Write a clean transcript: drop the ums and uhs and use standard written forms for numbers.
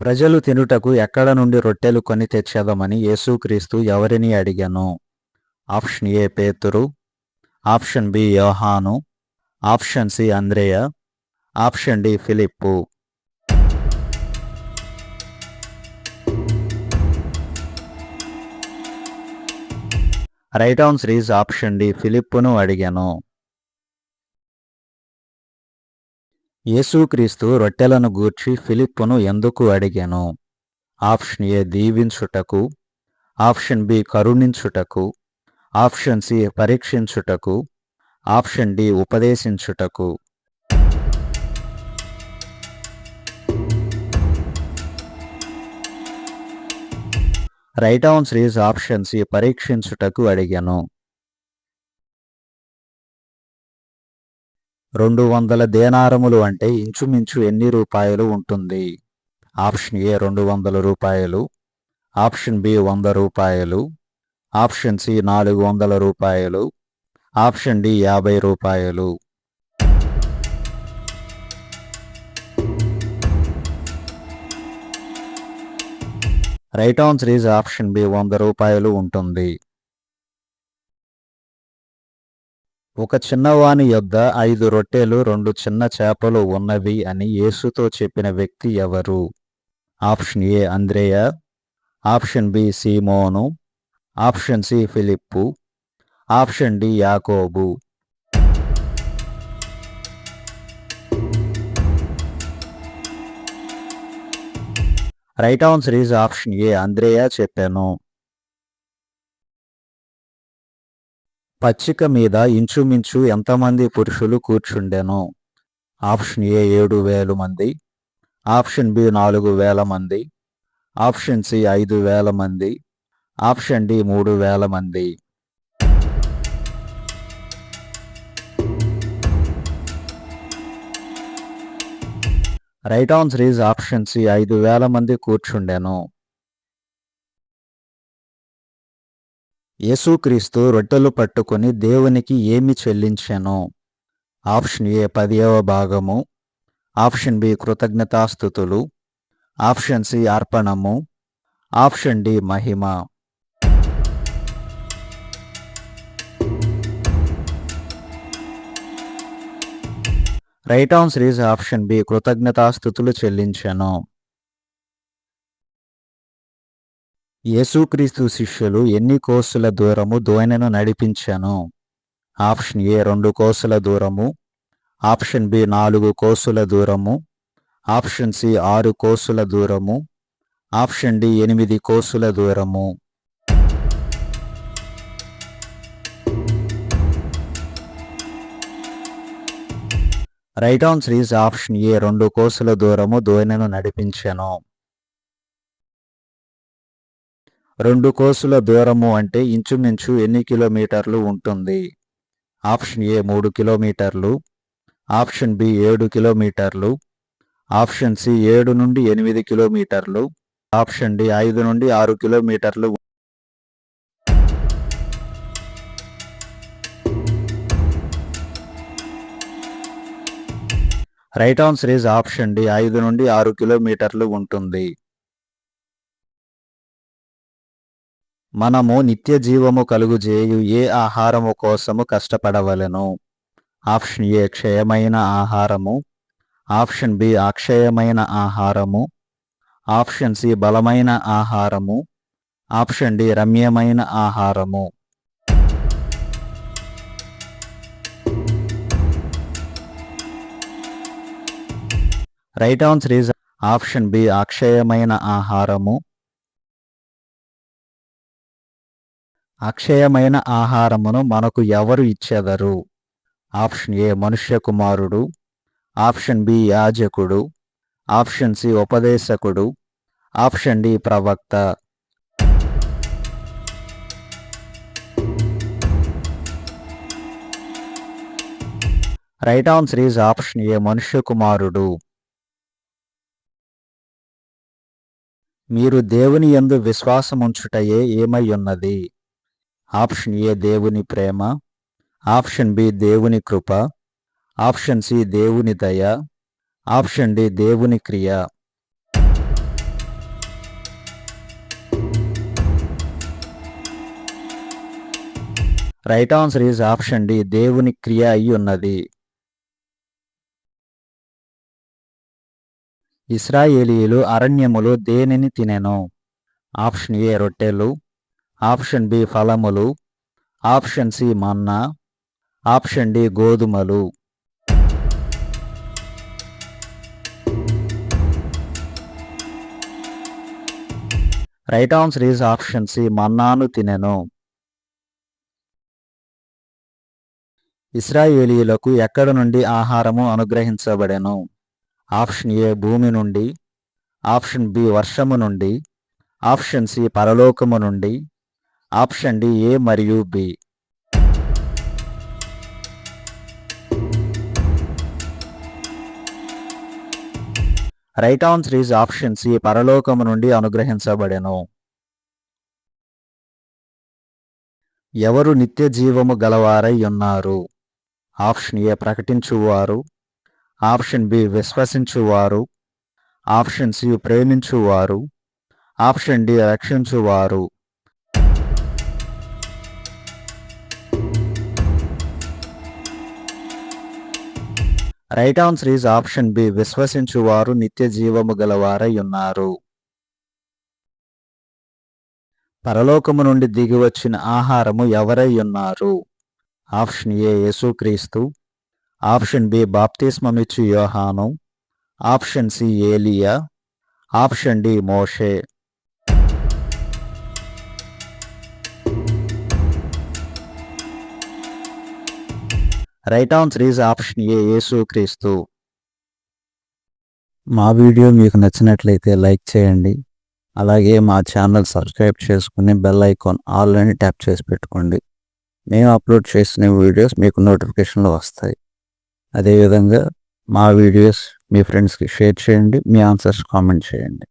ప్రజలు తినుటకు ఎక్కడ నుండి రొట్టెలు కొని తెచ్చెదమని యేసుక్రీస్తు ఎవరిని అడిగెను? Option A Pethuru, option B Yohanu, option C Andreya, option D Philippu. Right answer is option D ఫిలిప్పును అడిగాను. యేసుక్రీస్తు రొట్టెలను గూర్చి ఫిలిప్పును ఎందుకు అడిగాను? ఆప్షన్ ఏ దీవించుటకు, ఆప్షన్ బి కరుణించుటకు, ఆప్షన్ సి పరీక్షించుటకు, ఆప్షన్ డి ఉపదేశించుటకు. Right answer is option C పరీక్షించుటకు అడిగాను. 200 దేనారములు అంటే ఇంచుమించు ఎన్ని రూపాయలు ఉంటుంది? ఆప్షన్ ఏ 200 రూపాయలు, ఆప్షన్ బి 100 రూపాయలు, ఆప్షన్ సి 400 రూపాయలు, ఆప్షన్ డి 50 రూపాయలు. Right answer is option B 100 రూపాయలు ఉంటుంది. ఒక చిన్నవాని యొద్ద 5 రొట్టెలు 2 చిన్న చేపలు ఉన్నవి అని యేసుతో చెప్పిన వ్యక్తి ఎవరు? Option A Andreya, option B Seemonu, option C Philippu, option D Yakobu. Right answer is option A Andreya చెప్పాను. పచ్చిక మీద ఇంచుమించు ఎంతమంది పురుషులు కూర్చుండెను? ఆప్షన్ ఏ 7,000 మంది, ఆప్షన్ బి 4,000 మంది, ఆప్షన్ సి 5,000 మంది, ఆప్షన్ డి 3,000 మంది. Right answer is option C 5,000 మంది కూర్చుండెను. యేసుక్రీస్తు రొట్టెలు పట్టుకొని దేవునికి ఏమి చెల్లించెను? ఆప్షన్ ఏ 10వ భాగము, ఆప్షన్ బి కృతజ్ఞతాస్తుతులు, ఆప్షన్ సి అర్పణము, ఆప్షన్ డి మహిమ. Right answer is option B కృతజ్ఞతాస్తుతులు చెల్లించెను. యేసుక్రీస్తు శిష్యులు ఎన్ని కోసుల దూరము దోణెను నడిపించెను? ఆప్షన్ ఏ 2 కోసుల దూరము, ఆప్షన్ బి 4 కోసుల దూరము, ఆప్షన్ సి 6 కోసుల దూరము, ఆప్షన్ డి 8 కోసుల దూరము. రైట్ ఆన్సర్ ఈజ్ ఆప్షన్ ఏ 2 కోసుల దూరము దోణెను నడిపించెను. 2 కోసుల దూరము అంటే ఇంచుమించు ఎన్ని కిలోమీటర్లు ఉంటుంది? ఆప్షన్ ఏ 3 కిలోమీటర్లు, ఆప్షన్ బి 7 కిలోమీటర్లు, ఆప్షన్ సి 7 నుండి 8 కిలోమీటర్లు, ఆప్షన్ డి 5 నుండి 6 కిలోమీటర్లు. Right answer is option D 5 నుండి 6 కిలోమీటర్లు ఉంటుంది. మనము నిత్య జీవము కలుగుజేయు ఏ ఆహారము కోసము కష్టపడవలెను? ఆప్షన్ ఏ క్షయమైన ఆహారము, ఆప్షన్ బి అక్షయమైన ఆహారము, ఆప్షన్ సి బలమైన ఆహారము, ఆప్షన్ డి రమ్యమైన ఆహారము. Right answer is option B అక్షయమైన ఆహారము. అక్షయమైన ఆహారమును మనకు ఎవరు ఇచ్చెదరు? ఆప్షన్ ఏ మనుష్య కుమారుడు, ఆప్షన్ బి యాజకుడు, ఆప్షన్ సి ఉపదేశకుడు, ఆప్షన్ డి ప్రవక్త. రైట్ ఆన్సర్ ఈజ్ ఆప్షన్ ఏ మనుష్య కుమారుడు. మీరు దేవుని యందు విశ్వాసముంచుటయే ఏమై ఉన్నది? ఆప్షన్ ఏ దేవుని ప్రేమ, ఆప్షన్ బి దేవుని కృప, ఆప్షన్ సి దేవుని దయ, ఆప్షన్ డి దేవుని క్రియ. Right answer is option D, దేవుని క్రియ అయి ఉన్నది. ఇశ్రాయేలీయులు అరణ్యములో దేనిని తినెను? ఆప్షన్ ఏ రొట్టెలు, ఆప్షన్ బి ఫలములు, ఆప్షన్ సి మన్నా, ఆప్షన్ డి గోధుమలు. Right answer is option C, మన్నాను తినెను. ఇశ్రాయేలీయులకు ఎక్కడ నుండి ఆహారము అనుగ్రహించబడెను? ఆప్షన్ ఏ భూమి నుండి, ఆప్షన్ బి వర్షము నుండి, ఆప్షన్ సి పరలోకము నుండి, ఆప్షన్ డి ఏ మరియు B. Right answer is option C, పరలోకము నుండి అనుగ్రహించబడెను. ఎవరు నిత్య జీవము గలవారై ఉన్నారు? ఆప్షన్ ఏ ప్రకటించువారు, ఆప్షన్ బి విశ్వసించువారు, ఆప్షన్ సి ప్రేమించువారు, ఆప్షన్ డి రక్షించువారు. Right answer is option B, విశ్వసించువారు నిత్య జీవము గలవారై ఉన్నారు. పరలోకము నుండి దిగివచ్చిన ఆహారము ఎవరై ఉన్నారు? ఆప్షన్ ఏ యేసుక్రీస్తు, ఆప్షన్ బి బాప్తిస్మమిచ్చు యోహాను, ఆప్షన్ సి ఏలియా, ఆప్షన్ డి మోషే. Right answer is option A యేసుక్రీస్తు. మా వీడియో మీకు నచ్చినట్లయితే లైక్ చేయండి. అలాగే మా ఛానల్ సబ్స్క్రైబ్ చేసుకుని బెల్ ఐకాన్ ఆల్ అని ట్యాప్ చేసి పెట్టుకోండి. మేము అప్లోడ్ చేసిన వీడియోస్ మీకు నోటిఫికేషన్లు వస్తాయి. అదేవిధంగా మా వీడియోస్ మీ ఫ్రెండ్స్కి షేర్ చేయండి. మీ ఆన్సర్స్ కామెంట్ చేయండి.